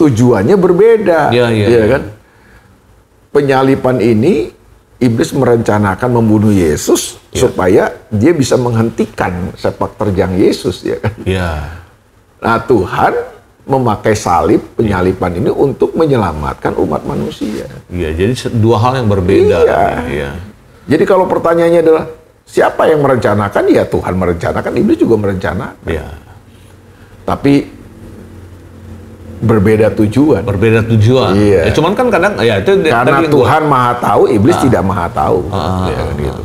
tujuannya berbeda, ya kan? Penyalipan ini iblis merencanakan membunuh Yesus supaya dia bisa menghentikan sepak terjang Yesus, ya kan? Nah, Tuhan memakai salib penyalipan ini untuk menyelamatkan umat manusia. Iya, jadi dua hal yang berbeda. Iya. Jadi kalau pertanyaannya adalah siapa yang merencanakan? Ya Tuhan merencanakan, iblis juga merencanakan. Iya. Tapi berbeda tujuan. Iya. Ya, cuman kan kadang ya itu karena Tuhan maha tahu, iblis tidak maha tahu. Ya, kan gitu.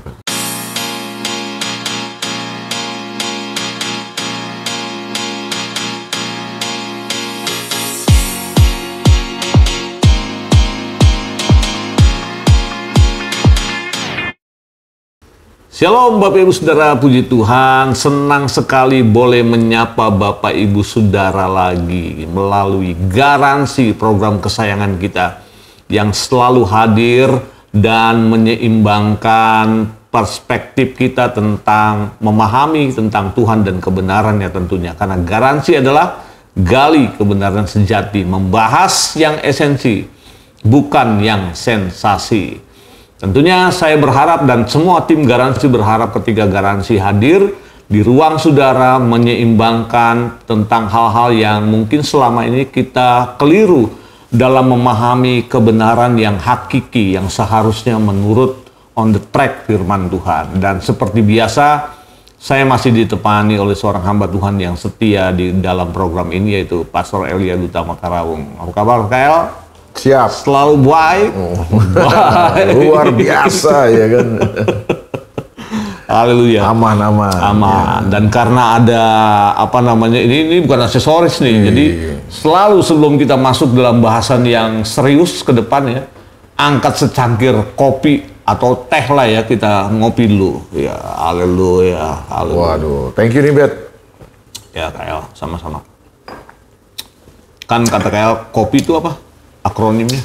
Shalom Bapak Ibu Saudara, puji Tuhan, senang sekali boleh menyapa Bapak Ibu Saudara lagi melalui garansi program kesayangan kita yang selalu hadir dan menyeimbangkan perspektif kita tentang memahami tentang Tuhan dan kebenarannya tentunya. Karena garansi adalah gali kebenaran sejati, membahas yang esensi, bukan yang sensasi. Tentunya saya berharap dan semua tim garansi berharap ketika garansi hadir di ruang saudara menyeimbangkan tentang hal-hal yang mungkin selama ini kita keliru dalam memahami kebenaran yang hakiki yang seharusnya menurut on the track firman Tuhan. Dan seperti biasa saya masih ditepani oleh seorang hamba Tuhan yang setia di dalam program ini, yaitu Pastor Elia Duta Makarawung. Apa kabar, Kael? Siap. Selalu baik. Luar biasa, ya kan. Haleluya. Aman. Ya. Dan karena ada ini bukan aksesoris nih. Jadi selalu sebelum kita masuk dalam bahasan yang serius ke depan ya, angkat secangkir kopi atau teh lah ya, kita ngopi dulu. Ya, haleluya. Waduh, thank you nih, Bet. Ya, Kael, sama-sama. Kan kata Kael, kopi itu apa? Akronimnya?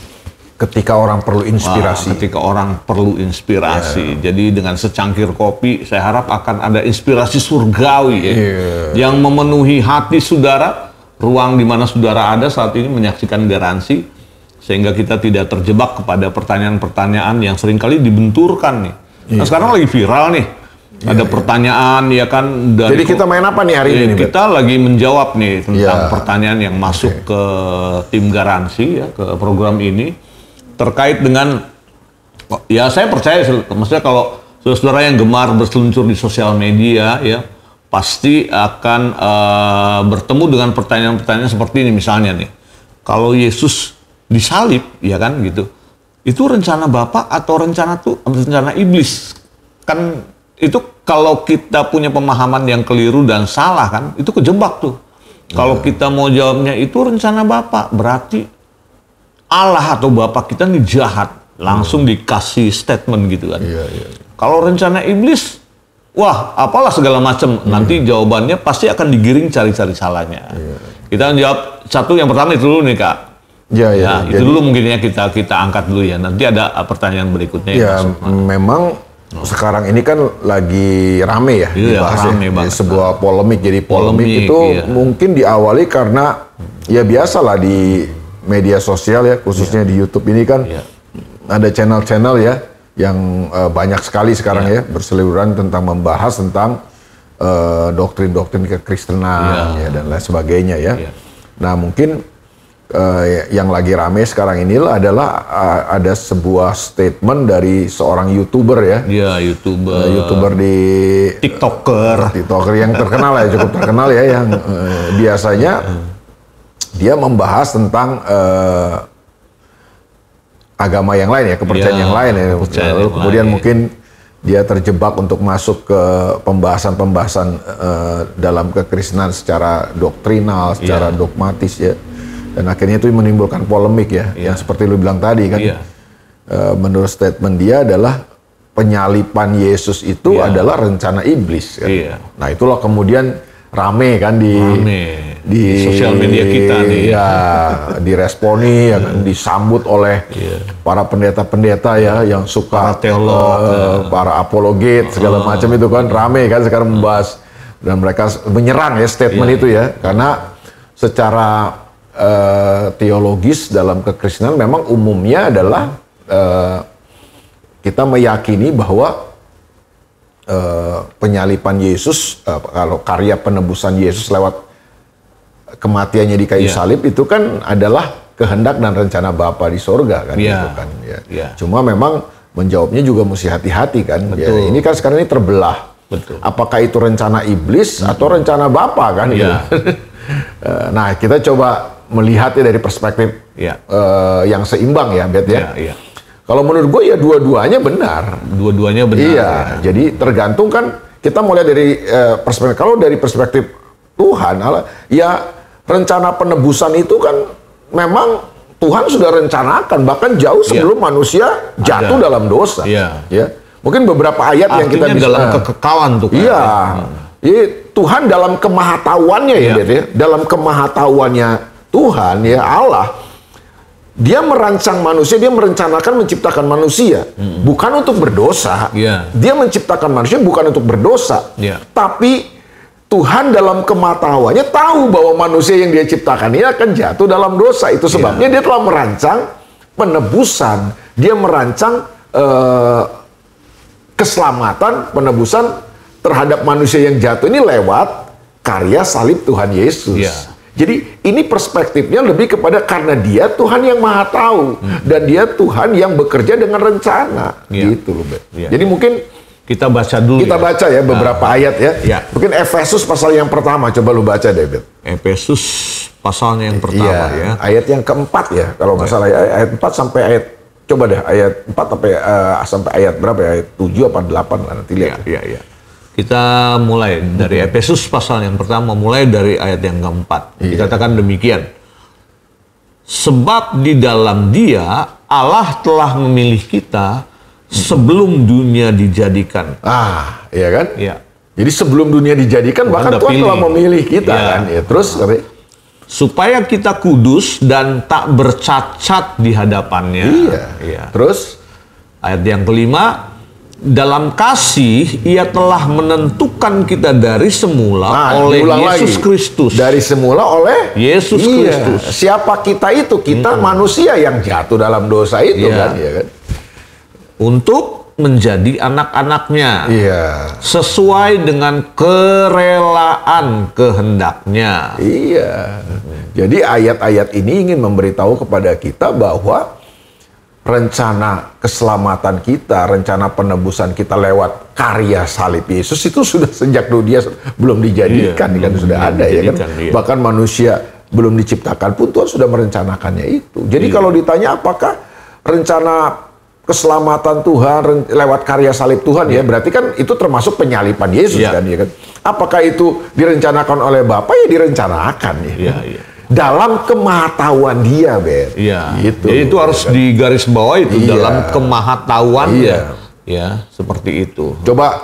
Ketika orang perlu inspirasi. Ketika orang perlu inspirasi. Jadi dengan secangkir kopi, saya harap akan ada inspirasi surgawi ya, yang memenuhi hati saudara, ruang di mana saudara ada saat ini menyaksikan garansi, sehingga kita tidak terjebak kepada pertanyaan-pertanyaan yang seringkali dibenturkan nih. Nah, sekarang lagi viral nih. Ada pertanyaan ya kan. Jadi kita main apa nih hari ini? Kita lagi menjawab nih tentang pertanyaan yang masuk ke tim garansi ya, ke program ini terkait dengan ya, saya percaya maksudnya kalau saudara yang gemar berseluncur di sosial media ya pasti akan bertemu dengan pertanyaan-pertanyaan seperti ini. Misalnya nih, kalau Yesus disalib ya kan gitu, itu rencana Bapa atau rencana iblis? Kan itu kalau kita punya pemahaman yang keliru dan salah kan, itu kejebak tuh. Kalau kita mau jawabnya itu rencana Bapa, berarti Allah atau Bapa kita nih jahat. Langsung dikasih statement gitu kan. Kalau rencana iblis, wah apalah segala macam. Nanti jawabannya pasti akan digiring cari-cari salahnya. Kita jawab satu, yang pertama itu dulu nih Kak. Itu dulu mungkin ya kita angkat dulu ya. Nanti ada pertanyaan berikutnya. Memang sekarang ini kan lagi rame ya, dibahas rame banget. Sebuah polemik. Jadi polemik itu mungkin diawali karena ya biasalah di media sosial ya, khususnya di YouTube ini kan ada channel-channel ya yang banyak sekali sekarang ya berseliweran tentang membahas tentang doktrin-doktrin kekristenan ya, dan lain sebagainya ya. Nah mungkin yang lagi rame sekarang ini adalah ada sebuah statement dari seorang YouTuber ya. YouTuber di TikToker yang terkenal ya, cukup terkenal ya, yang biasanya dia membahas tentang agama yang lain ya, kepercayaan yang lain ya. Lalu kemudian mungkin dia terjebak untuk masuk ke pembahasan-pembahasan dalam kekristenan secara doktrinal, secara dogmatis ya. Dan akhirnya itu menimbulkan polemik ya, yang seperti lu bilang tadi kan. Menurut statement dia adalah penyalipan Yesus itu adalah rencana iblis kan. Nah itulah kemudian rame kan di sosial media kita nih. Diresponi ya kan, disambut oleh para pendeta-pendeta ya yang suka, para teolog, para apologet segala macam itu kan, rame kan sekarang membahas, dan mereka menyerang ya statement itu ya, karena secara teologis dalam kekristenan memang umumnya adalah kita meyakini bahwa penyalipan Yesus, kalau karya penebusan Yesus lewat kematiannya di kayu salib itu kan adalah kehendak dan rencana Bapa di sorga kan, gitu kan. Cuma memang menjawabnya juga mesti hati-hati kan. Ya, ini kan sekarang ini terbelah. Betul. Apakah itu rencana iblis atau rencana Bapa kan? Gitu. Nah, kita coba melihatnya dari perspektif yang seimbang ya, Bet ya. Kalau menurut gue ya dua-duanya benar. Dua-duanya benar. Iya, jadi tergantung kan kita mulai dari perspektif. Kalau dari perspektif Tuhan, ya rencana penebusan itu kan memang Tuhan sudah rencanakan bahkan jauh sebelum manusia jatuh dalam dosa. Ya. Mungkin beberapa ayat yang kita bisa dalam kekekalan tuh kan. Iya. Jadi Tuhan dalam kemahatauannya ya, Bet ya. Dalam kemahatauannya Tuhan ya Allah, Dia merancang manusia, Dia merencanakan menciptakan manusia bukan untuk berdosa. Dia menciptakan manusia bukan untuk berdosa. Tapi Tuhan dalam kemahatauannya tahu bahwa manusia yang Dia ciptakan ini akan jatuh dalam dosa. Itu sebabnya Dia telah merancang penebusan. Dia merancang keselamatan, penebusan terhadap manusia yang jatuh ini lewat karya salib Tuhan Yesus. Jadi ini perspektifnya lebih kepada karena Dia Tuhan yang Maha Tahu dan Dia Tuhan yang bekerja dengan rencana. Gitu loh, Bet. Jadi mungkin kita baca dulu. Kita baca ya beberapa ayat ya. Mungkin Efesus pasal yang pertama, coba lu baca deh, Bet. Efesus pasalnya yang pertama ya. Ayat yang keempat ya, kalau nggak salah ya, ayat 4 sampai ayat, coba deh ayat 4 sampai ayat berapa ya? Ayat 7 apa 8 lah nanti lihat. Kita mulai dari Efesus pasal yang pertama, mulai dari ayat yang keempat. Dikatakan demikian. Sebab di dalam Dia Allah telah memilih kita sebelum dunia dijadikan. Iya kan? Iya. Jadi sebelum dunia dijadikan bahkan Tuhan telah memilih kita kan. Ya, terus supaya kita kudus dan tak bercacat di hadapannya. Terus ayat yang kelima, dalam kasih Ia telah menentukan kita dari semula oleh Yesus Kristus. Dari semula oleh Yesus Kristus. Siapa kita itu? Kita manusia yang jatuh dalam dosa itu kan, ya kan? Untuk menjadi anak-anaknya. Sesuai dengan kerelaan kehendaknya. Jadi ayat-ayat ini ingin memberitahu kepada kita bahwa rencana keselamatan kita, rencana penebusan kita lewat karya salib Yesus itu sudah sejak dunia belum dijadikan, kan sudah ada ya kan. Bahkan manusia belum diciptakan pun Tuhan sudah merencanakannya itu. Jadi kalau ditanya apakah rencana keselamatan Tuhan lewat karya salib Tuhan ya, berarti kan itu termasuk penyalipan Yesus kan ya kan. Apakah itu direncanakan oleh Bapa? Ya direncanakan ya. Dalam kemahatauan Dia, Bet. Gitu. Jadi itu harus digarisbawahi itu dalam kemahatauannya. Ya, seperti itu. Coba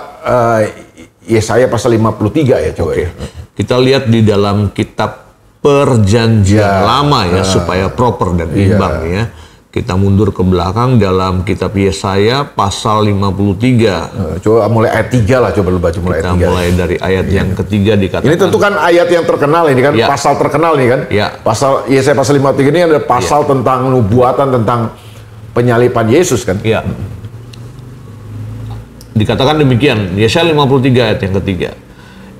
Yesaya pasal 53 ya, coba. Kita lihat di dalam kitab Perjanjian Lama ya, supaya proper dan imbang ya. Kita mundur ke belakang dalam kitab Yesaya pasal 53. Coba mulai ayat 3 lah, coba lu baca mulai ayat 3. Kita mulai dari ayat yang ketiga dikatakan. Ini tentu kan ayat yang terkenal ini kan, pasal terkenal nih kan. Pasal Yesaya pasal 53 ini ada pasal tentang nubuatan tentang penyalipan Yesus kan. Dikatakan demikian, Yesaya 53 ayat yang ketiga.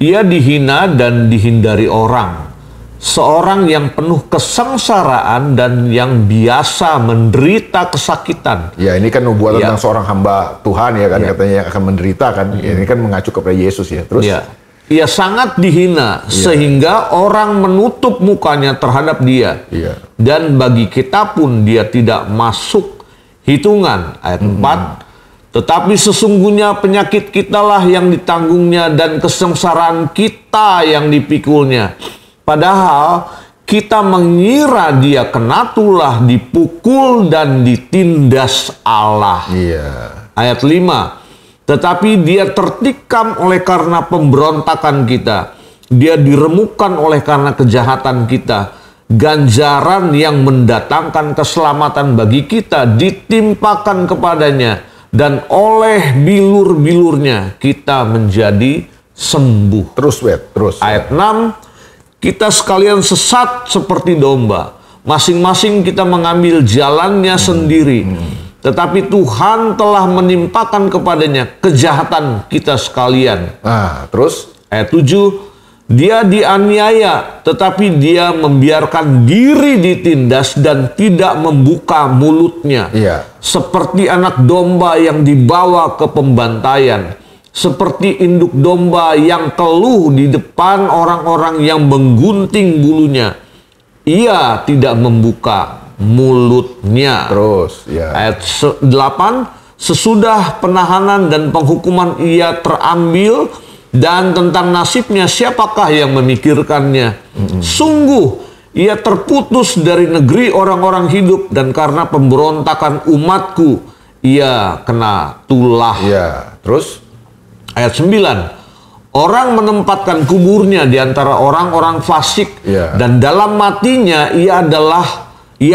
Ia dihina dan dihindari orang. Seorang yang penuh kesengsaraan dan yang biasa menderita kesakitan. Ya, ini kan nubuatan tentang seorang hamba Tuhan ya kan, katanya yang akan menderita kan. Ini kan mengacu kepada Yesus ya. Terus ia sangat dihina sehingga orang menutup mukanya terhadap Dia. Dan bagi kita pun Dia tidak masuk hitungan. Ayat 4. Tetapi sesungguhnya penyakit kitalah yang ditanggungnya dan kesengsaraan kita yang dipikulnya. Padahal kita mengira Dia kena tulah, dipukul dan ditindas Allah. Ayat 5. Tetapi Dia tertikam oleh karena pemberontakan kita. Dia diremukkan oleh karena kejahatan kita. Ganjaran yang mendatangkan keselamatan bagi kita ditimpakan kepadanya. Dan oleh bilur-bilurnya kita menjadi sembuh. Terus, Bet. Terus. Ayat 6. kita sekalian sesat seperti domba. Masing-masing kita mengambil jalannya sendiri. Tetapi Tuhan telah menimpakan kepadanya kejahatan kita sekalian. Nah, terus ayat 7, dia dianiaya, tetapi dia membiarkan diri ditindas dan tidak membuka mulutnya. Iya. Seperti anak domba yang dibawa ke pembantaian. Seperti induk domba yang keluh di depan orang-orang yang menggunting bulunya. Ia tidak membuka mulutnya. Terus, ya. Ayat 8, sesudah penahanan dan penghukuman ia terambil, dan tentang nasibnya siapakah yang memikirkannya? Sungguh, ia terputus dari negeri orang-orang hidup, dan karena pemberontakan umatku, ia kena tulah. Ya, terus? Ayat 9, orang menempatkan kuburnya di antara orang-orang fasik, dan dalam matinya ia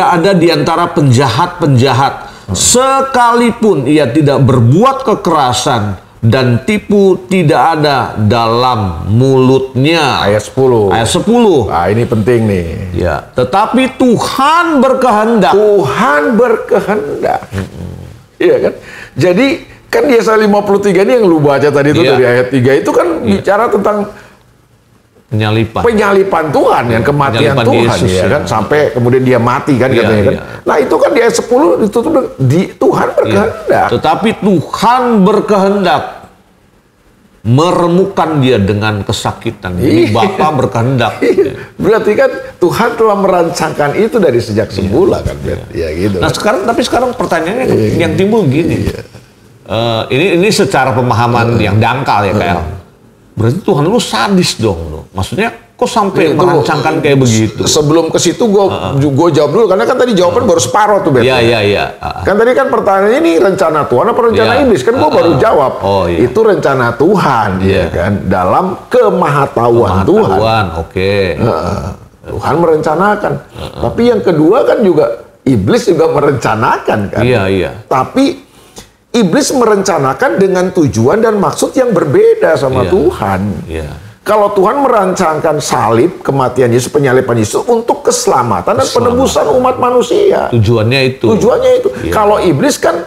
ada di antara penjahat-penjahat. Sekalipun ia tidak berbuat kekerasan dan tipu tidak ada dalam mulutnya. Ayat 10. Ayat 10. Nah, ini penting nih. Ya, tetapi Tuhan berkehendak. Tuhan berkehendak. Iya kan? Jadi kan Yesaya 53 ini yang lu baca tadi itu dari ayat 3 itu kan bicara tentang penyalipan Tuhan, yang kematian Tuhan, Yesus, ya kan, sampai kemudian dia mati kan katanya kan. Nah, itu kan di ayat 10 itu Tuhan berkehendak. Tetapi Tuhan berkehendak meremukkan dia dengan kesakitan. Jadi Bapa berkehendak. Berarti kan Tuhan telah merancangkan itu dari sejak semula kan. Ya gitu. Nah, sekarang pertanyaannya yang timbul gini. Ini secara pemahaman yang dangkal ya, kayak berarti Tuhan lu sadis dong lo. Maksudnya kok sampai merancangkan kayak begitu? Sebelum ke situ gue jawab dulu, karena kan tadi jawaban baru separuh tuh, Bet. Iya. Kan tadi kan pertanyaannya ini rencana Tuhan apa rencana iblis? Kan gue baru jawab. Itu rencana Tuhan, ya kan, dalam kemahatauan Tuhan. Oke. Tuhan merencanakan. Tapi yang kedua kan juga iblis juga merencanakan kan. Iya. Tapi iblis merencanakan dengan tujuan dan maksud yang berbeda sama Tuhan. Kalau Tuhan merancangkan salib, kematian Yesus, penyaliban Yesus untuk keselamatan dan penebusan umat manusia. Tujuannya itu. Kalau iblis kan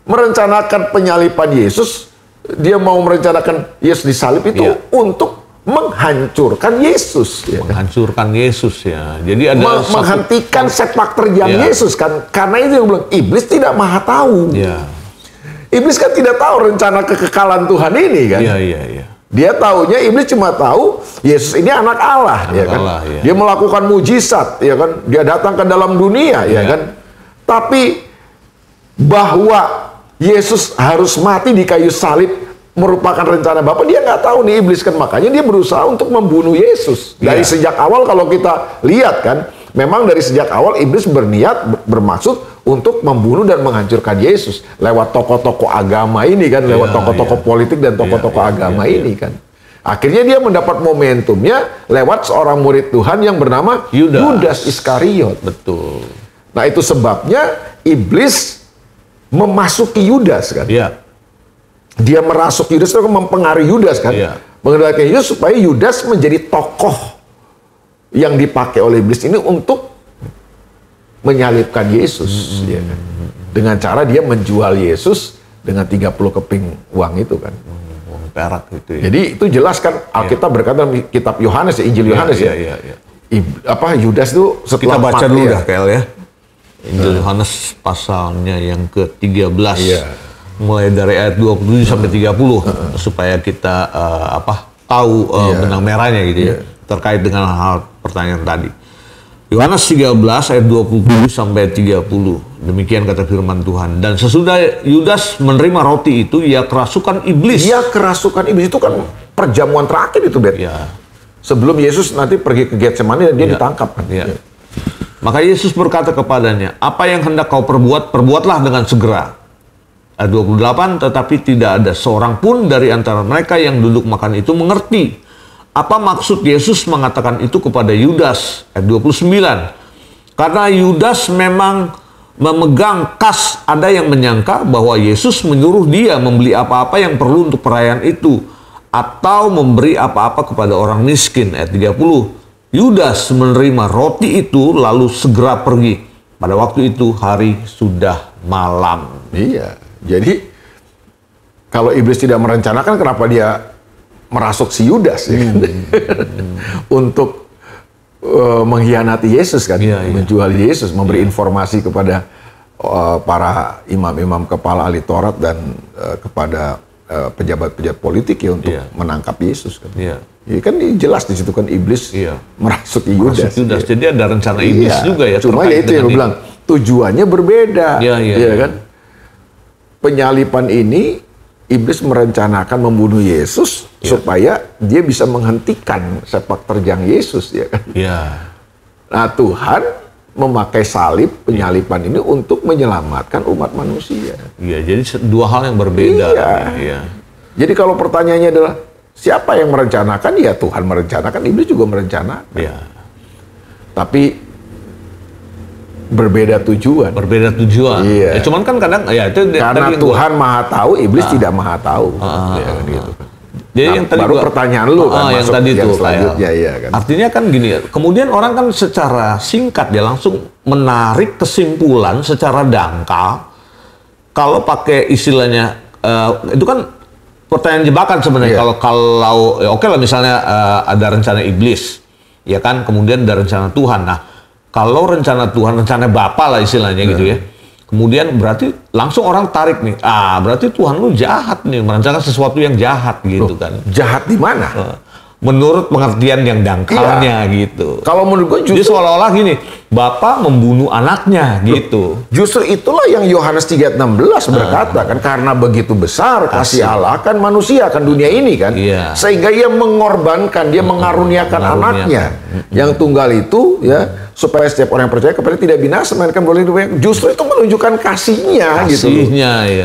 merencanakan penyaliban Yesus, dia mau merencanakan Yesus disalib itu untuk menghancurkan Yesus. Menghancurkan Yesus ya. Jadi ada menghentikan sepak terjang Yesus kan. Karena itu yang bilang, iblis tidak maha tahu. Iblis kan tidak tahu rencana kekekalan Tuhan ini kan. Iya. Dia taunya, iblis cuma tahu Yesus ini anak Allah, ya kan. Dia melakukan mujizat, ya kan. Dia datang ke dalam dunia, ya kan. Tapi bahwa Yesus harus mati di kayu salib merupakan rencana Bapa, dia nggak tahu nih iblis kan. Makanya dia berusaha untuk membunuh Yesus. Dari sejak awal kalau kita lihat kan, memang dari sejak awal iblis berniat, bermaksud untuk membunuh dan menghancurkan Yesus lewat tokoh-tokoh agama ini kan, lewat tokoh-tokoh politik dan tokoh-tokoh agama ini kan. Akhirnya dia mendapat momentumnya lewat seorang murid Tuhan yang bernama Yudas Iskariot. Betul. Nah, itu sebabnya iblis memasuki Yudas kan. Dia merasuk Yudas, itu mempengaruhi Yudas kan. Mengendalikan Yudas supaya Yudas menjadi tokoh yang dipakai oleh iblis ini untuk menyalibkan Yesus, ya kan? Dengan cara dia menjual Yesus dengan 30 keping uang itu kan, uang perak itu. Jadi itu jelas kan, Alkitab berkata dalam kitab Yohanes ya, Injil Yohanes Yudas itu setelah kita baca dulu dah Kel ya, Injil Yohanes pasalnya yang ke-13, mulai dari ayat 27 sampai 30 supaya kita tahu benang merahnya gitu ya, terkait dengan hal pertanyaan tadi. Yohanes 13 ayat 27 sampai 30. Demikian kata firman Tuhan. Dan sesudah Yudas menerima roti itu, ia kerasukan iblis. Ia kerasukan iblis itu kan perjamuan terakhir itu, Bet. Sebelum Yesus nanti pergi ke Getsemani dan dia ditangkap kan. Maka Yesus berkata kepadanya, apa yang hendak kau perbuat, perbuatlah dengan segera. Ayat 28, tetapi tidak ada seorang pun dari antara mereka yang duduk makan itu mengerti apa maksud Yesus mengatakan itu kepada Yudas. Ayat 29. Karena Yudas memang memegang kas, ada yang menyangka bahwa Yesus menyuruh dia membeli apa-apa yang perlu untuk perayaan itu, atau memberi apa-apa kepada orang miskin. Ayat 30. Yudas menerima roti itu lalu segera pergi. Pada waktu itu hari sudah malam. Iya. Jadi kalau iblis tidak merencanakan, kenapa dia merasuk si Yudas ya? Untuk mengkhianati Yesus kan, menjual Yesus, memberi informasi kepada para imam-imam kepala ahli Taurat dan kepada pejabat-pejabat politik ya untuk menangkap Yesus kan. Ya kan jelas di situ kan iblis merasuki Yudas. Jadi ada rencana iblis juga ya. Cuma ya itu yang gue bilang, tujuannya berbeda. Iya kan? Penyalipan ini iblis merencanakan membunuh Yesus supaya dia bisa menghentikan sepak terjang Yesus ya kan. Nah, Tuhan memakai salib penyalipan ini untuk menyelamatkan umat manusia. Iya, jadi dua hal yang berbeda. Jadi kalau pertanyaannya adalah siapa yang merencanakan? Ya Tuhan merencanakan, iblis juga merencanakan. Tapi berbeda tujuan. Iya. Ya, cuman kan kadang ya itu karena Tuhan maha tahu, iblis tidak maha tahu. Gitu. Jadi yang tadi baru pertanyaan lu kan yang tadi yang itu selanjutnya ya kan. Artinya kan gini, kemudian orang kan secara singkat dia langsung menarik kesimpulan secara dangkal. Kalau pakai istilahnya itu kan pertanyaan jebakan sebenarnya. Kalau ya oke lah misalnya ada rencana iblis, ya kan, kemudian ada rencana Tuhan. Nah, kalau rencana Tuhan, rencana Bapa lah istilahnya gitu ya. Kemudian berarti langsung orang tarik nih, berarti Tuhan lu jahat nih, merencanakan sesuatu yang jahat gitu kan. Jahat di mana? Menurut pengertian yang dangkalnya gitu. Kalau menurut gue justru... Jadi seolah-olah gini, Bapa membunuh anaknya gitu. Justru itulah yang Yohanes 3:16 berkata kan, karena begitu besar kasih Allah kan manusia, kan dunia ini kan. Sehingga ia mengorbankan, dia mengaruniakan anaknya. Yang tunggal itu ya, supaya setiap orang yang percaya kepada tidak binasa, melainkan boleh hidup. Justru itu menunjukkan kasihnya gitu.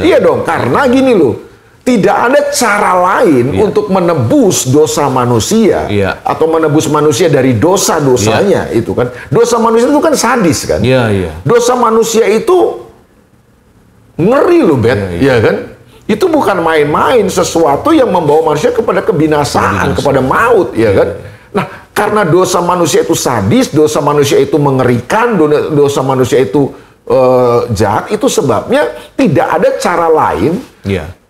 Iya dong, karena gini loh. Tidak ada cara lain untuk menebus dosa manusia atau menebus manusia dari dosa-dosanya itu kan. Dosa manusia itu kan sadis kan. Dosa manusia itu ngeri loh, Bet. Iya kan? Itu bukan main-main, sesuatu yang membawa manusia kepada kebinasaan, kepada maut, ya kan? Nah, karena dosa manusia itu sadis, dosa manusia itu mengerikan, dosa manusia itu jahat, itu sebabnya tidak ada cara lain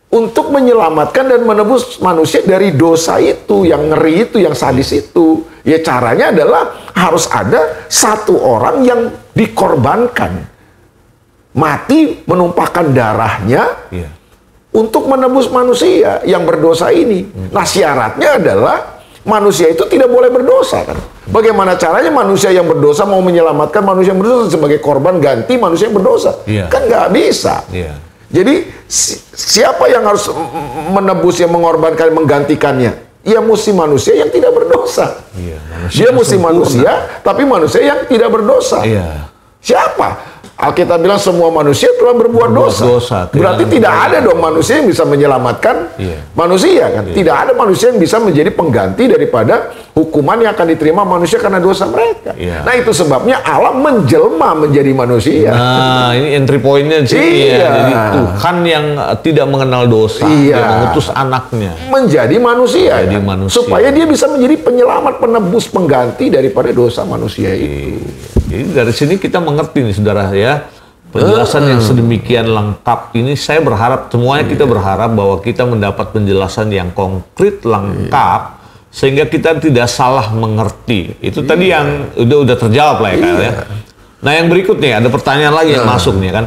untuk menyelamatkan dan menebus manusia dari dosa itu, yang ngeri itu, yang sadis itu. Ya caranya adalah harus ada satu orang yang dikorbankan. Mati menumpahkan darahnya untuk menebus manusia yang berdosa ini. Nah syaratnya adalah manusia itu tidak boleh berdosa kan. Bagaimana caranya manusia yang berdosa mau menyelamatkan manusia yang berdosa sebagai korban ganti manusia yang berdosa? Kan nggak bisa. Jadi siapa yang harus menebus, yang mengorbankan, menggantikannya? Ya mesti manusia yang tidak berdosa. Dia mesti manusia, tapi manusia yang tidak berdosa. Siapa? Alkitab bilang semua manusia telah berbuat dosa. Berarti tidak ada dong manusia yang bisa menyelamatkan manusia kan? Tidak ada manusia yang bisa menjadi pengganti daripada hukuman yang akan diterima manusia karena dosa mereka. Nah itu sebabnya Allah menjelma menjadi manusia. Nah ini entry pointnya sih. Jadi Tuhan yang tidak mengenal dosa, dia mengutus anaknya menjadi manusia, supaya dia bisa menjadi penyelamat, penebus, pengganti daripada dosa manusia itu. Jadi dari sini kita mengerti nih saudara ya, penjelasan yang sedemikian lengkap ini. Saya berharap semuanya kita berharap bahwa kita mendapat penjelasan yang konkret, lengkap, sehingga kita tidak salah mengerti. Itu tadi yang udah terjawab lah ya Kak ya. Nah yang berikutnya ada pertanyaan lagi yang masuk nih kan,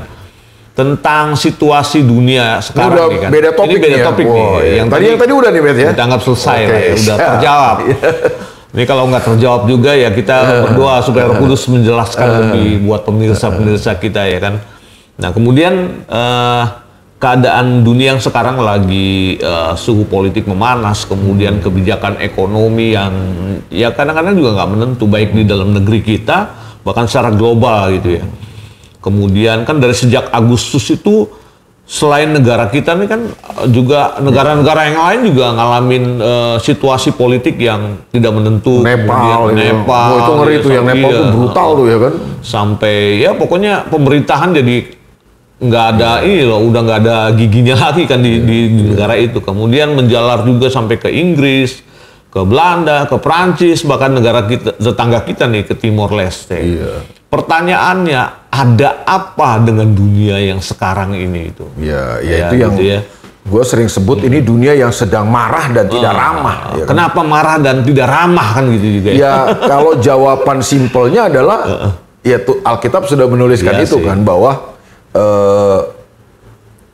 tentang situasi dunia sekarang nih kan. Beda topik, ini beda topik nih. Yang tadi udah nih Bet ya. Dianggap selesai lah ya, udah terjawab. Ini kalau nggak terjawab juga ya kita berdoa supaya Roh Kudus menjelaskan lebih buat pemirsa-pemirsa kita ya kan. Nah kemudian keadaan dunia yang sekarang lagi suhu politik memanas, kemudian kebijakan ekonomi yang ya kadang-kadang juga nggak menentu, baik di dalam negeri kita bahkan secara global gitu ya. Kemudian kan dari sejak Agustus itu selain negara kita nih kan juga negara-negara yang lain juga ngalamin situasi politik yang tidak menentu. Nepal itu ngeri tuh, yang Nepal tuh brutal tuh ya kan. Sampai ya pokoknya pemerintahan jadi nggak ada ini loh, udah nggak ada giginya lagi kan di negara itu. Kemudian menjalar juga sampai ke Inggris, ke Belanda, ke Prancis, bahkan negara kita, tetangga kita nih, ke Timor Leste. Iya. Pertanyaannya, ada apa dengan dunia yang sekarang ini itu? Ya itu yang gitu ya. Gue sering sebut ini dunia yang sedang marah dan tidak ramah. Ya kan? Kenapa marah dan tidak ramah kan gitu juga? Ya kalau jawaban simpelnya adalah, ya Alkitab sudah menuliskan itu kan, bahwa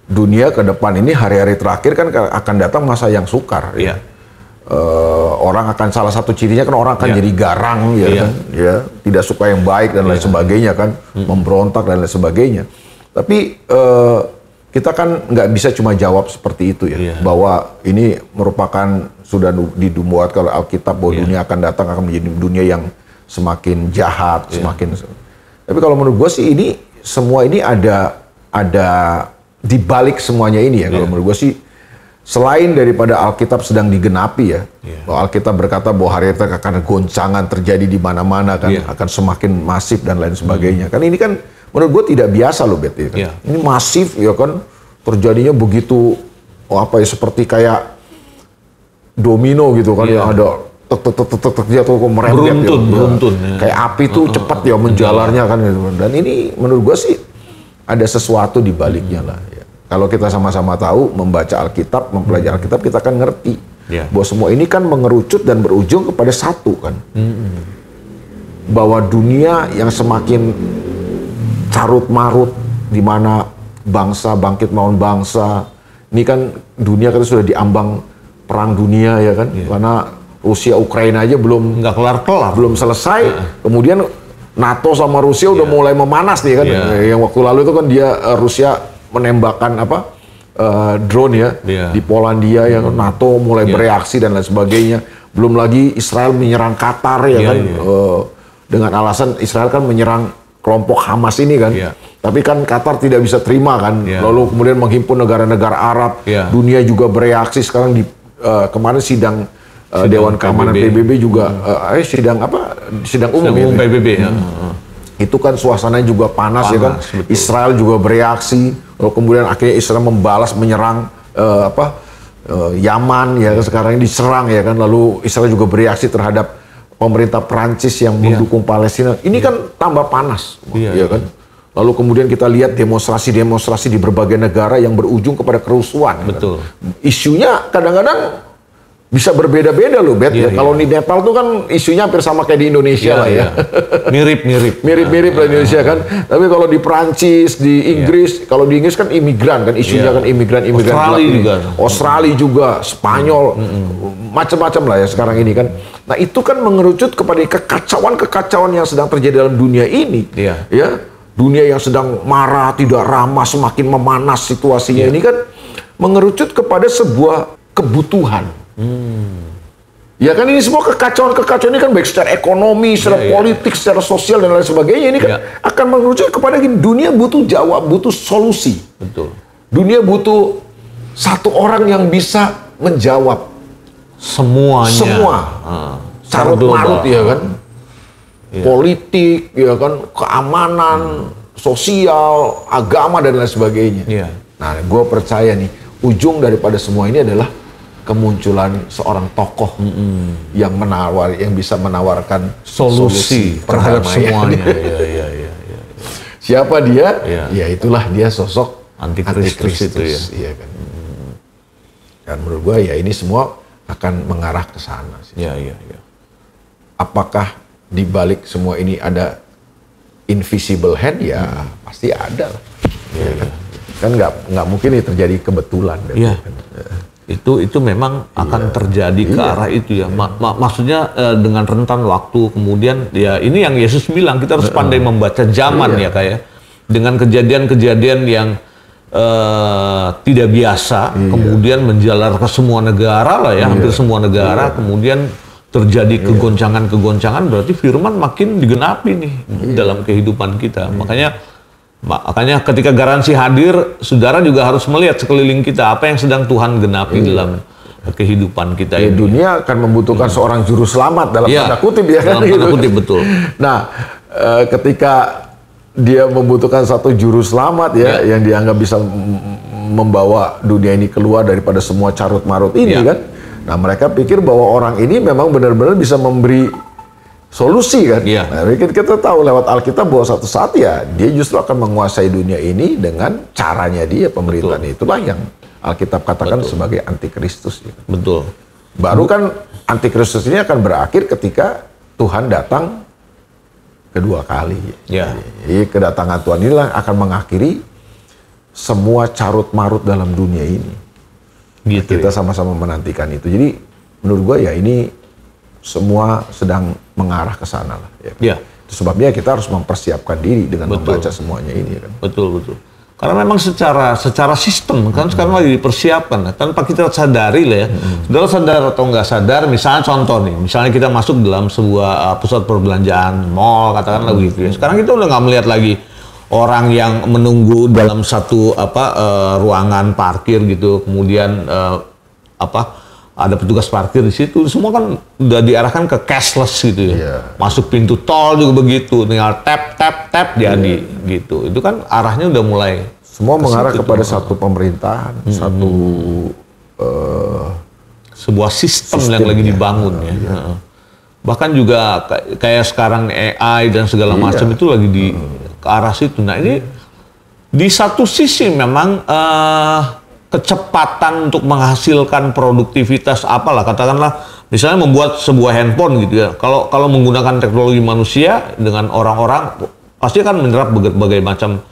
dunia ke depan ini hari-hari terakhir kan akan datang masa yang sukar. Ya. Orang akan, salah satu cirinya kan orang akan jadi garang, ya kan, ya tidak suka yang baik dan lain sebagainya kan, memberontak dan lain sebagainya. Tapi kita kan nggak bisa cuma jawab seperti itu ya, bahwa ini merupakan sudah dibuatkan oleh Alkitab bahwa dunia akan datang akan menjadi dunia yang semakin jahat, semakin. Tapi kalau menurut gue sih ini semua ini ada di balik semuanya ini ya. Kalau menurut gue sih, selain daripada Alkitab sedang digenapi ya, bahwa Alkitab berkata bahwa hari itu akan goncangan terjadi di mana-mana kan, akan semakin masif dan lain sebagainya. Kan ini kan menurut gue tidak biasa loh, Bet. Ya kan? Ini masif ya kan, terjadinya begitu, seperti kayak domino gitu kan, yang ada tek jatuh merembet beruntun, kayak api tuh cepat ya menjalarnya kan gitu. Dan ini menurut gue sih ada sesuatu di baliknya lah. Ya. Kalau kita sama-sama tahu, membaca Alkitab, mempelajari Alkitab, kita akan ngerti bahwa semua ini kan mengerucut dan berujung kepada satu kan. Bahwa dunia yang semakin carut marut, di mana bangsa bangkit melawan bangsa. Ini kan dunia kan sudah diambang perang dunia ya kan. Karena Rusia Ukraina aja belum nggak kelar-kelar, belum selesai. Kemudian NATO sama Rusia udah mulai memanas nih kan. Yang waktu lalu itu kan Rusia menembakkan drone ya di Polandia, yang NATO mulai bereaksi dan lain sebagainya. Belum lagi Israel menyerang Qatar ya kan, dengan alasan Israel kan menyerang kelompok Hamas ini kan. Tapi kan Qatar tidak bisa terima kan. Lalu kemudian menghimpun negara-negara Arab. Dunia juga bereaksi. Sekarang kemarin sidang Dewan Keamanan PBB juga sidang umum PBB ya. Itu kan suasananya juga panas ya kan. Betul. Israel juga bereaksi. Lalu kemudian akhirnya Israel membalas menyerang Yaman ya, sekarang ini diserang ya kan. Lalu Israel juga bereaksi terhadap pemerintah Prancis yang mendukung Palestina. Ini kan tambah panas ya kan. Lalu kemudian kita lihat demonstrasi-demonstrasi di berbagai negara yang berujung kepada kerusuhan. Betul. Kan? Isunya kadang-kadang bisa berbeda-beda loh, Bet. Kalau di Nepal tuh kan isunya hampir sama kayak di Indonesia lah ya. Mirip-mirip lah Indonesia kan. Tapi kalau di Prancis, di Inggris, kalau di Inggris kan imigran kan, isunya kan imigran. Australia juga, Spanyol, macam-macam lah ya sekarang ini kan. Nah itu kan mengerucut kepada kekacauan yang sedang terjadi dalam dunia ini. Ya, dunia yang sedang marah, tidak ramah, semakin memanas situasinya ini kan mengerucut kepada sebuah kebutuhan. Ya kan ini semua kekacauan ini kan baik secara ekonomi, secara politik, secara sosial dan lain sebagainya. Ini kan akan mengerucut kepada dunia butuh jawab, butuh solusi. Betul. Dunia butuh satu orang yang bisa menjawab semuanya. Semua. Carut marut ya kan. Politik ya kan, keamanan, sosial, agama dan lain sebagainya. Nah, gue percaya nih ujung daripada semua ini adalah kemunculan seorang tokoh yang bisa menawarkan solusi terhadap semuanya. Siapa dia? Ya itulah dia, sosok Antikristus itu ya. Iya kan. Dan menurut gua ya ini semua akan mengarah ke sana sih. Apakah di balik semua ini ada invisible hand? Ya pasti ada lah. Kan nggak mungkin ini terjadi kebetulan. Itu memang akan terjadi ke arah itu ya. Maksudnya dengan rentan waktu, kemudian ya ini yang Yesus bilang, kita harus pandai membaca zaman ya kayak dengan kejadian-kejadian yang tidak biasa, kemudian menjalar ke semua negara lah ya, hampir semua negara, kemudian terjadi kegoncangan-kegoncangan, berarti firman makin digenapi nih dalam kehidupan kita. Makanya ketika garansi hadir, saudara juga harus melihat sekeliling kita apa yang sedang Tuhan genapi dalam kehidupan kita ini. Dunia akan membutuhkan seorang juru selamat dalam tanda kutip ya kan. Dalam tanda kutip betul. Nah, ketika dia membutuhkan satu juru selamat yang dianggap bisa membawa dunia ini keluar daripada semua carut marut ini kan. Nah, mereka pikir bahwa orang ini memang benar-benar bisa memberi solusi kan. Iya. Nah, kita tahu lewat Alkitab bahwa suatu saat ya dia justru akan menguasai dunia ini dengan caranya dia, pemerintahan. Itulah yang Alkitab katakan sebagai antikristus. Ya. Betul. Baru kan antikristus ini akan berakhir ketika Tuhan datang kedua kali. Ya. Jadi kedatangan Tuhan inilah akan mengakhiri semua carut-marut dalam dunia ini. Gitu. Kita sama-sama menantikan itu. Jadi menurut gue ya ini semua sedang mengarah ke sana lah. Ya. Itu sebabnya kita harus mempersiapkan diri dengan membaca semuanya ini kan. Betul. Karena memang secara sistem kan sekarang lagi dipersiapkan tanpa kita sadari lah ya. Saudara sadar atau nggak sadar, misalnya contoh nih, misalnya kita masuk dalam sebuah pusat perbelanjaan, mall katakanlah begitu ya. Sekarang kita udah nggak melihat lagi orang yang menunggu dalam satu ruangan parkir gitu, kemudian ada petugas parkir di situ, semua kan udah diarahkan ke cashless gitu ya. Masuk pintu tol juga begitu, tinggal tap jadi gitu. Itu kan arahnya udah mulai semua mengarah kepada satu pemerintahan, sebuah sistem yang lagi dibangun ya. Bahkan juga kayak sekarang AI dan segala macam itu lagi ke arah situ. Nah, ini di satu sisi memang kecepatan untuk menghasilkan produktivitas apalah, katakanlah misalnya membuat sebuah handphone gitu ya. Kalau menggunakan teknologi manusia dengan orang-orang pasti akan menyerap berbagai macam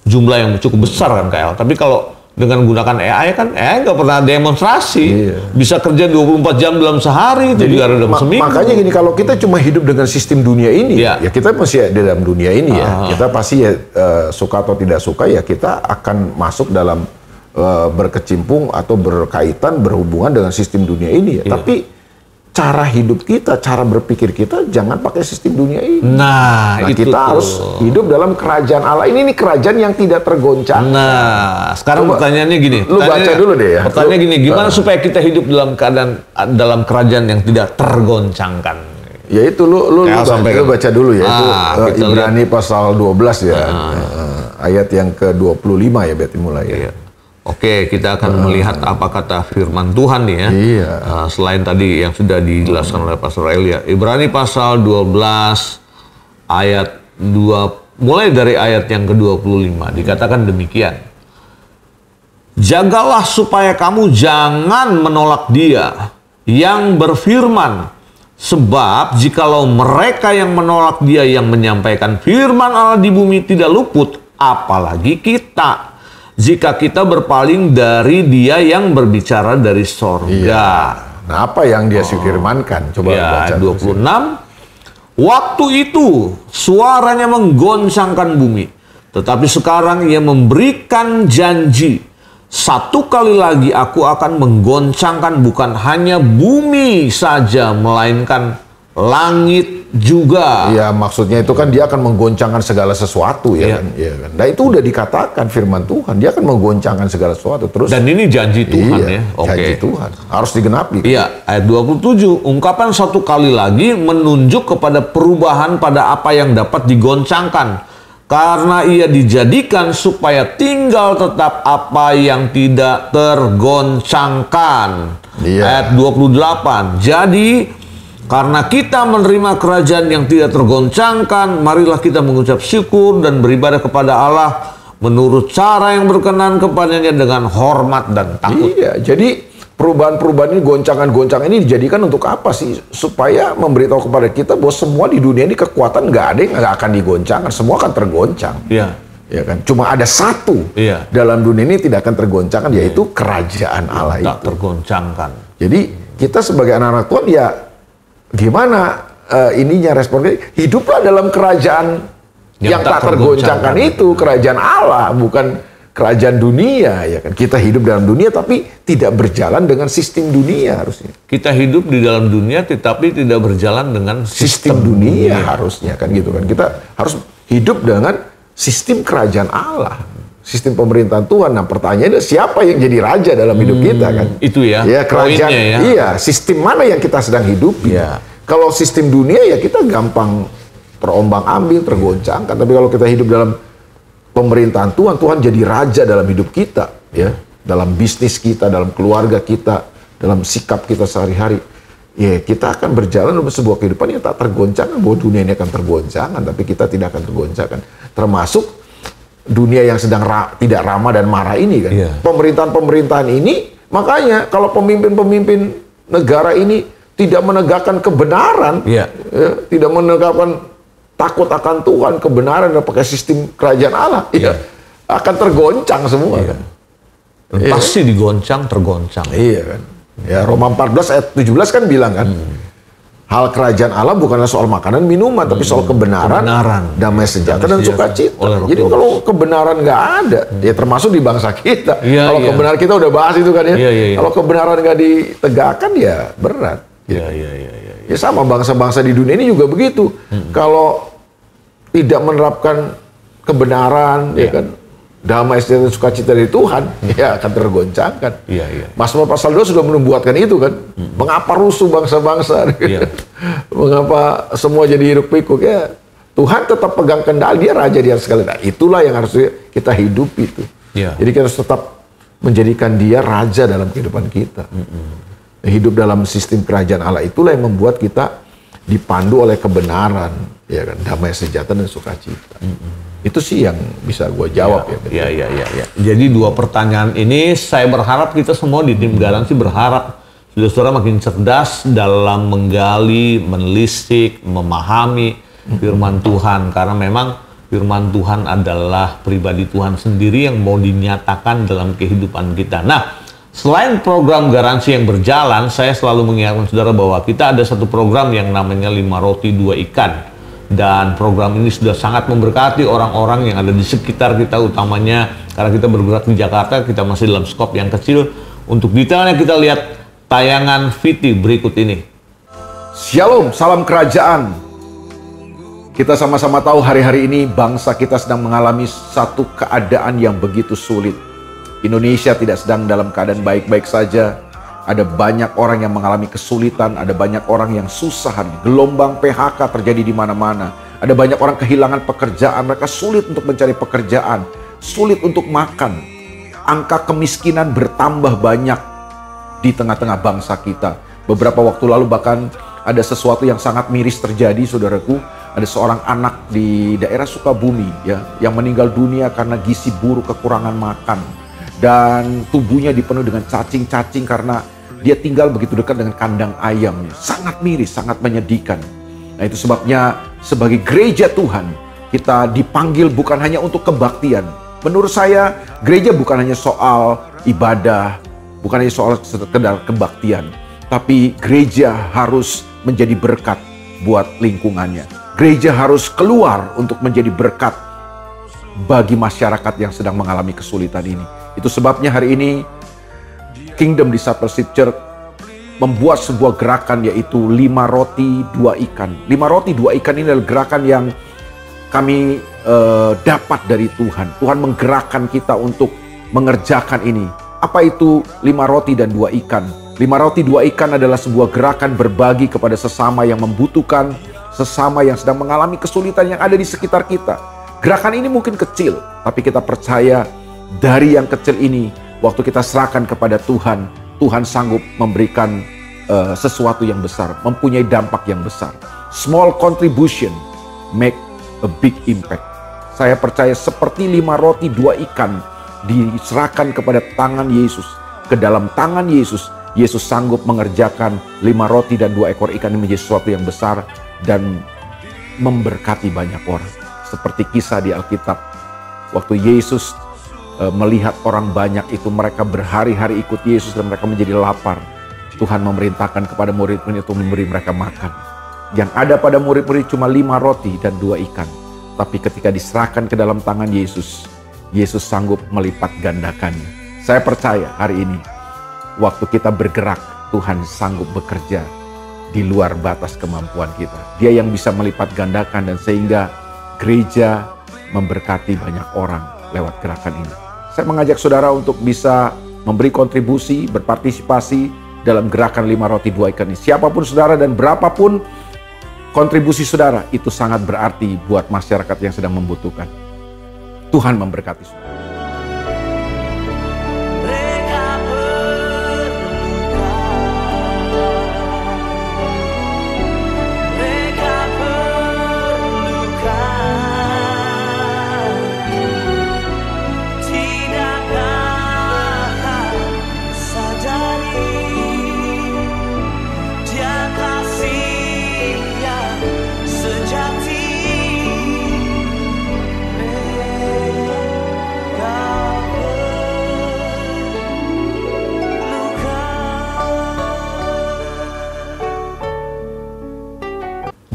jumlah yang cukup besar kan KL. Tapi kalau dengan menggunakan AI kan AI nggak pernah demonstrasi, bisa kerja 24 jam dalam sehari, itu juga dalam seminggu. Makanya gini, kalau kita cuma hidup dengan sistem dunia ini, ya kita masih di dalam dunia ini ya. Kita pasti ya suka atau tidak suka ya kita akan masuk dalam berkecimpung atau berkaitan berhubungan dengan sistem dunia ini ya. Tapi cara hidup kita, cara berpikir kita jangan pakai sistem dunia ini. Nah itu kita harus hidup dalam kerajaan Allah. Ini kerajaan yang tidak tergoncang. Nah, sekarang pertanyaannya gini. Lu baca dulu deh ya. Pertanyaannya gini, gimana supaya kita hidup dalam kerajaan yang tidak tergoncangkan? Ya itu lu baca dulu ya. Itu Ibrani pasal 12 ya. Ayat yang ke-25 ya berarti mulai ya. Oke, kita akan melihat apa kata firman Tuhan nih ya. Selain tadi yang sudah dijelaskan oleh Pastor Elia. Ibrani pasal 12 ayat 2 mulai dari ayat yang ke-25 dikatakan demikian. Jagalah supaya kamu jangan menolak Dia yang berfirman, sebab jikalau mereka yang menolak Dia yang menyampaikan firman Allah di bumi tidak luput, apalagi kita, jika kita berpaling dari Dia yang berbicara dari sorga. Nah, apa yang Dia firmankan? Coba baca 26. Waktu itu suaranya menggoncangkan bumi, tetapi sekarang Ia memberikan janji, satu kali lagi aku akan menggoncangkan bukan hanya bumi saja, melainkan langit juga. Iya, maksudnya itu kan Dia akan menggoncangkan segala sesuatu ya kan. Iya kan. Nah, itu udah dikatakan firman Tuhan, Dia akan menggoncangkan segala sesuatu terus. Dan ini janji Tuhan ya. Janji Tuhan harus digenapi. Iya, ayat 27, ungkapan satu kali lagi menunjuk kepada perubahan pada apa yang dapat digoncangkan. Karena Ia dijadikan supaya tinggal tetap apa yang tidak tergoncangkan. Ayat 28. Jadi karena kita menerima kerajaan yang tidak tergoncangkan, marilah kita mengucap syukur dan beribadah kepada Allah menurut cara yang berkenan kepadanya dengan hormat dan takut. Iya, jadi perubahan-perubahan ini, goncangan-goncangan ini dijadikan untuk apa sih? Supaya memberitahu kepada kita bahwa semua di dunia ini kekuatan nggak ada yang nggak akan digoncangkan, semua akan tergoncang. Iya. Ya kan? Cuma ada satu dalam dunia ini tidak akan tergoncangkan, yaitu kerajaan Allah itu. Tak tergoncangkan. Jadi kita sebagai anak-anak Tuhan ya gimana ininya responnya? Hiduplah dalam kerajaan yang tak tergoncangkan itu, kerajaan Allah, bukan kerajaan dunia ya kan. Kita hidup dalam dunia tapi tidak berjalan dengan sistem dunia harusnya. Kita hidup di dalam dunia tetapi tidak berjalan dengan sistem dunia harusnya kan gitu kan. Kita harus hidup dengan sistem kerajaan Allah, sistem pemerintahan Tuhan. Nah, pertanyaannya siapa yang jadi raja dalam hidup kita kan? Itu ya. Ya kerajaan. Ya. Iya, sistem mana yang kita sedang hidupi? Ya. Kalau sistem dunia ya kita gampang terombang-ambing, tergoncangkan. Tapi kalau kita hidup dalam pemerintahan Tuhan, Tuhan jadi raja dalam hidup kita, ya, dalam bisnis kita, dalam keluarga kita, dalam sikap kita sehari-hari, ya kita akan berjalan dalam sebuah kehidupan yang tak tergoncangkan, bahwa dunia ini akan tergoncangkan, tapi kita tidak akan tergoncangkan. Termasuk dunia yang sedang tidak ramah dan marah ini kan. Pemerintahan-pemerintahan ini, makanya kalau pemimpin-pemimpin negara ini tidak menegakkan kebenaran, tidak menegakkan takut akan Tuhan, kebenaran, dan pakai sistem kerajaan Allah, akan tergoncang semua kan. Pasti digoncang, tergoncang. Iya kan. Ya, Roma 14 ayat 17 kan bilang kan, hal kerajaan Allah bukanlah soal makanan minuman, tapi soal kebenaran, damai sejahtera dan sukacita. Jadi kalau kebenaran nggak ada, ya termasuk di bangsa kita. Kalau kebenaran kita udah bahas itu kan ya. Kalau kebenaran nggak ditegakkan ya berat. Ya sama bangsa-bangsa di dunia ini juga begitu. Kalau tidak menerapkan kebenaran, ya kan, damai sejahtera dan sukacita dari Tuhan, ya akan tergoncangkan. Mazmur pasal 2 sudah membuatkan itu kan. Mengapa rusuh bangsa-bangsa? Mengapa semua jadi hiruk pikuk? Ya, Tuhan tetap pegang kendali, dia raja di atas segala. Nah, itulah yang harus kita hidupi itu. Jadi kita harus tetap menjadikan dia raja dalam kehidupan kita. Hidup dalam sistem kerajaan Allah itulah yang membuat kita dipandu oleh kebenaran, ya kan, damai sejahtera dan sukacita. Itu sih yang bisa gue jawab ya. Jadi dua pertanyaan ini saya berharap kita semua di tim Garansi berharap saudara-saudara makin cerdas dalam menggali, menelisik, memahami firman Tuhan, karena memang firman Tuhan adalah pribadi Tuhan sendiri yang mau dinyatakan dalam kehidupan kita. Nah, selain program Garansi yang berjalan, saya selalu mengingatkan saudara bahwa kita ada satu program yang namanya 5 roti 2 ikan. Dan program ini sudah sangat memberkati orang-orang yang ada di sekitar kita, utamanya karena kita bergerak di Jakarta, kita masih dalam skop yang kecil. Untuk detailnya kita lihat tayangan Viti berikut ini. Shalom, salam kerajaan. Kita sama-sama tahu hari-hari ini bangsa kita sedang mengalami satu keadaan yang begitu sulit. Indonesia tidak sedang dalam keadaan baik-baik saja. Ada banyak orang yang mengalami kesulitan, ada banyak orang yang susahan, gelombang PHK terjadi di mana-mana. Ada banyak orang kehilangan pekerjaan, mereka sulit untuk mencari pekerjaan, sulit untuk makan. Angka kemiskinan bertambah banyak di tengah-tengah bangsa kita. Beberapa waktu lalu bahkan ada sesuatu yang sangat miris terjadi, saudaraku. Ada seorang anak di daerah Sukabumi ya, yang meninggal dunia karena gizi buruk, kekurangan makan. Dan tubuhnya dipenuhi dengan cacing-cacing karena dia tinggal begitu dekat dengan kandang ayamnya. Sangat miris, sangat menyedihkan. Nah, itu sebabnya sebagai gereja Tuhan, kita dipanggil bukan hanya untuk kebaktian. Menurut saya, gereja bukan hanya soal ibadah, bukan hanya soal sekedar kebaktian. Tapi gereja harus menjadi berkat buat lingkungannya. Gereja harus keluar untuk menjadi berkat bagi masyarakat yang sedang mengalami kesulitan ini. Itu sebabnya hari ini Kingdom Discipleship Church membuat sebuah gerakan, yaitu 5 roti 2 ikan. 5 roti 2 ikan ini adalah gerakan yang kami dapat dari Tuhan. Tuhan menggerakkan kita untuk mengerjakan ini. Apa itu 5 roti dan 2 ikan? 5 roti 2 ikan adalah sebuah gerakan berbagi kepada sesama yang membutuhkan, sesama yang sedang mengalami kesulitan yang ada di sekitar kita. Gerakan ini mungkin kecil, tapi kita percaya dari yang kecil ini, waktu kita serahkan kepada Tuhan, Tuhan sanggup memberikan sesuatu yang besar, mempunyai dampak yang besar. Small contribution make a big impact. Saya percaya seperti 5 roti 2 ikan diserahkan kepada tangan Yesus, ke dalam tangan Yesus, Yesus sanggup mengerjakan 5 roti dan 2 ekor ikan ini menjadi sesuatu yang besar dan memberkati banyak orang. Seperti kisah di Alkitab, waktu Yesus melihat orang banyak itu, mereka berhari-hari ikut Yesus dan mereka menjadi lapar. Tuhan memerintahkan kepada murid-murid itu memberi mereka makan. Yang ada pada murid-murid cuma 5 roti dan 2 ikan. Tapi ketika diserahkan ke dalam tangan Yesus, Yesus sanggup melipat gandakannya. Saya percaya hari ini, waktu kita bergerak, Tuhan sanggup bekerja di luar batas kemampuan kita. Dia yang bisa melipat gandakan, dan sehingga gereja memberkati banyak orang lewat gerakan ini. Saya mengajak saudara untuk bisa memberi kontribusi, berpartisipasi dalam gerakan 5 roti 2 ikan ini. Siapapun saudara dan berapapun kontribusi saudara, itu sangat berarti buat masyarakat yang sedang membutuhkan. Tuhan memberkati saudara.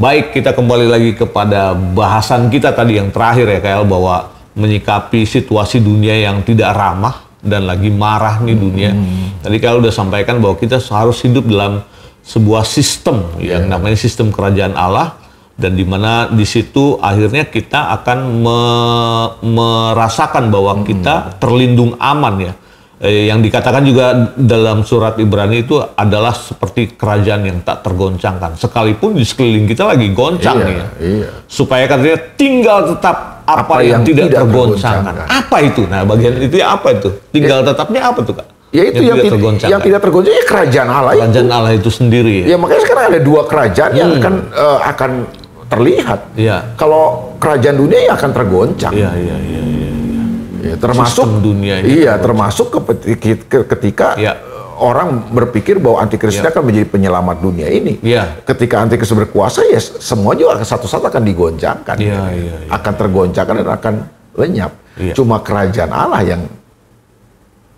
Baik, kita kembali lagi kepada bahasan kita tadi yang terakhir ya KL, bahwa menyikapi situasi dunia yang tidak ramah dan lagi marah nih dunia. Tadi KL udah sampaikan bahwa kita harus hidup dalam sebuah sistem yang namanya sistem kerajaan Allah, dan di mana di situ akhirnya kita akan merasakan bahwa kita terlindung aman ya. Yang dikatakan juga dalam surat Ibrani itu adalah seperti kerajaan yang tak tergoncangkan, sekalipun di sekeliling kita lagi goncang supaya katanya tinggal tetap apa yang tidak tergoncangkan. Apa itu? Nah, bagian itu ya apa itu? Tinggal tetapnya apa tuh, Kak? Ya itu yang tidak tergoncang ya kerajaan Allah itu. Kerajaan Allah itu sendiri. Ya makanya sekarang ada dua kerajaan yang akan terlihat. Kalau kerajaan dunia ya akan tergoncang. Ya, termasuk dunia termasuk ketika orang berpikir bahwa antikristus akan menjadi penyelamat dunia ini. Ketika antikristus berkuasa ya semua juga satu saat akan digoncangkan. Akan tergoncangkan dan akan lenyap. Cuma kerajaan Allah yang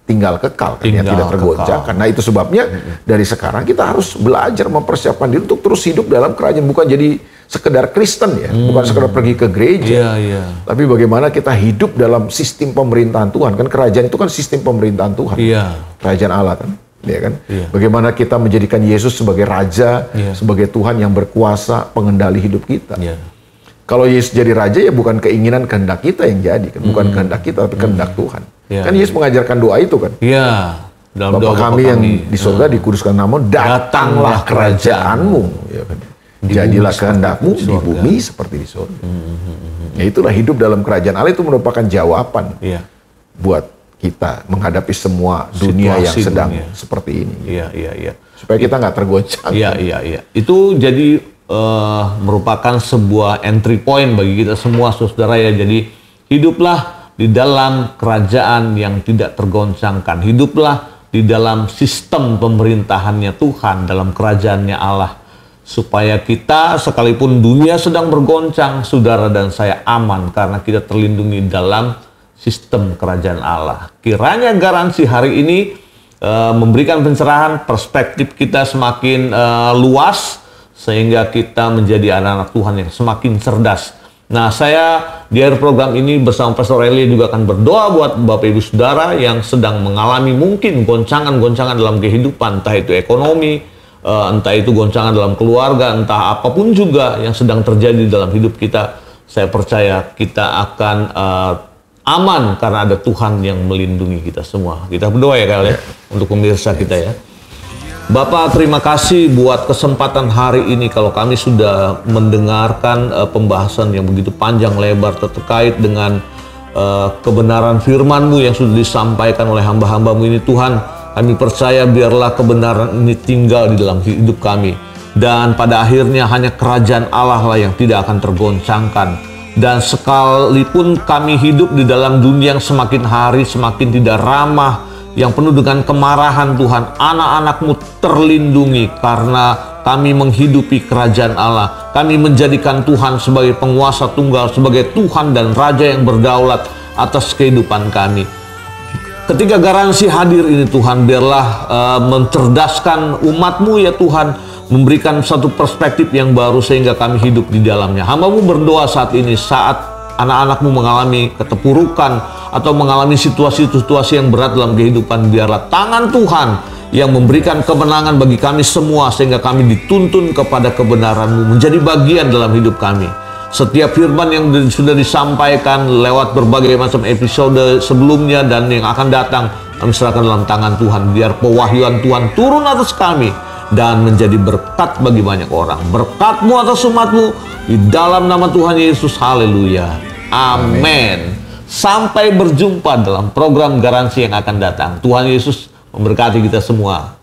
tinggal kekal, yang tidak tergoncangkan. Nah itu sebabnya dari sekarang kita harus belajar mempersiapkan diri untuk terus hidup dalam kerajaan, bukan jadi sekedar Kristen ya, bukan sekedar pergi ke gereja, tapi bagaimana kita hidup dalam sistem pemerintahan Tuhan. Kan kerajaan itu kan sistem pemerintahan Tuhan, kerajaan Allah kan, ya kan. Bagaimana kita menjadikan Yesus sebagai Raja, sebagai Tuhan yang berkuasa, pengendali hidup kita. Kalau Yesus jadi Raja ya bukan keinginan kehendak kita yang jadi, kan? Bukan kehendak kita, tapi kehendak Tuhan. Kan Yesus mengajarkan doa itu kan. Dalam Bapa kami yang di surga, dikuduskan namamu, datanglah kerajaanmu. Ya kan? Jadilah kehendakmu di bumi seperti di surga. Ya itulah hidup dalam kerajaan Allah, itu merupakan jawaban buat kita menghadapi semua dunia yang sedang seperti ini. Supaya kita nggak tergoncang. Itu jadi merupakan sebuah entry point bagi kita semua, saudara ya. Jadi hiduplah di dalam kerajaan yang tidak tergoncangkan. Hiduplah di dalam sistem pemerintahannya Tuhan, dalam kerajaannya Allah. Supaya kita sekalipun dunia sedang bergoncang, saudara dan saya aman karena kita terlindungi dalam sistem kerajaan Allah. Kiranya garansi hari ini memberikan pencerahan, perspektif kita semakin luas, sehingga kita menjadi anak-anak Tuhan yang semakin cerdas. Nah, saya di akhir program ini bersama Pastor Eli juga akan berdoa buat Bapak Ibu Saudara yang sedang mengalami mungkin goncangan-goncangan dalam kehidupan, entah itu ekonomi, entah itu goncangan dalam keluarga, entah apapun juga yang sedang terjadi dalam hidup kita. Saya percaya kita akan aman karena ada Tuhan yang melindungi kita semua. Kita berdoa ya kalian untuk pemirsa kita ya. Bapak, terima kasih buat kesempatan hari ini. Kalau kami sudah mendengarkan pembahasan yang begitu panjang lebar terkait dengan kebenaran firman-Mu yang sudah disampaikan oleh hamba-hamba-Mu ini, Tuhan, kami percaya biarlah kebenaran ini tinggal di dalam hidup kami. Dan pada akhirnya hanya kerajaan Allah lah yang tidak akan tergoncangkan. Dan sekalipun kami hidup di dalam dunia yang semakin hari semakin tidak ramah, yang penuh dengan kemarahan, Tuhan, anak-anak-Mu terlindungi karena kami menghidupi kerajaan Allah. Kami menjadikan Tuhan sebagai penguasa tunggal, sebagai Tuhan dan Raja yang berdaulat atas kehidupan kami. Ketika garansi hadir ini, Tuhan, biarlah mencerdaskan umat-Mu ya Tuhan, memberikan satu perspektif yang baru sehingga kami hidup di dalamnya. Hamba-Mu berdoa saat ini, saat anak-anak-Mu mengalami keterpurukan atau mengalami situasi-situasi yang berat dalam kehidupan, biarlah tangan Tuhan yang memberikan kemenangan bagi kami semua sehingga kami dituntun kepada kebenaran-Mu menjadi bagian dalam hidup kami. Setiap firman yang sudah disampaikan lewat berbagai macam episode sebelumnya dan yang akan datang, kami serahkan dalam tangan Tuhan. Biar pewahyuan Tuhan turun atas kami dan menjadi berkat bagi banyak orang. Berkat-Mu atas umat-Mu di dalam nama Tuhan Yesus. Haleluya. Amin. Sampai berjumpa dalam program garansi yang akan datang. Tuhan Yesus memberkati kita semua.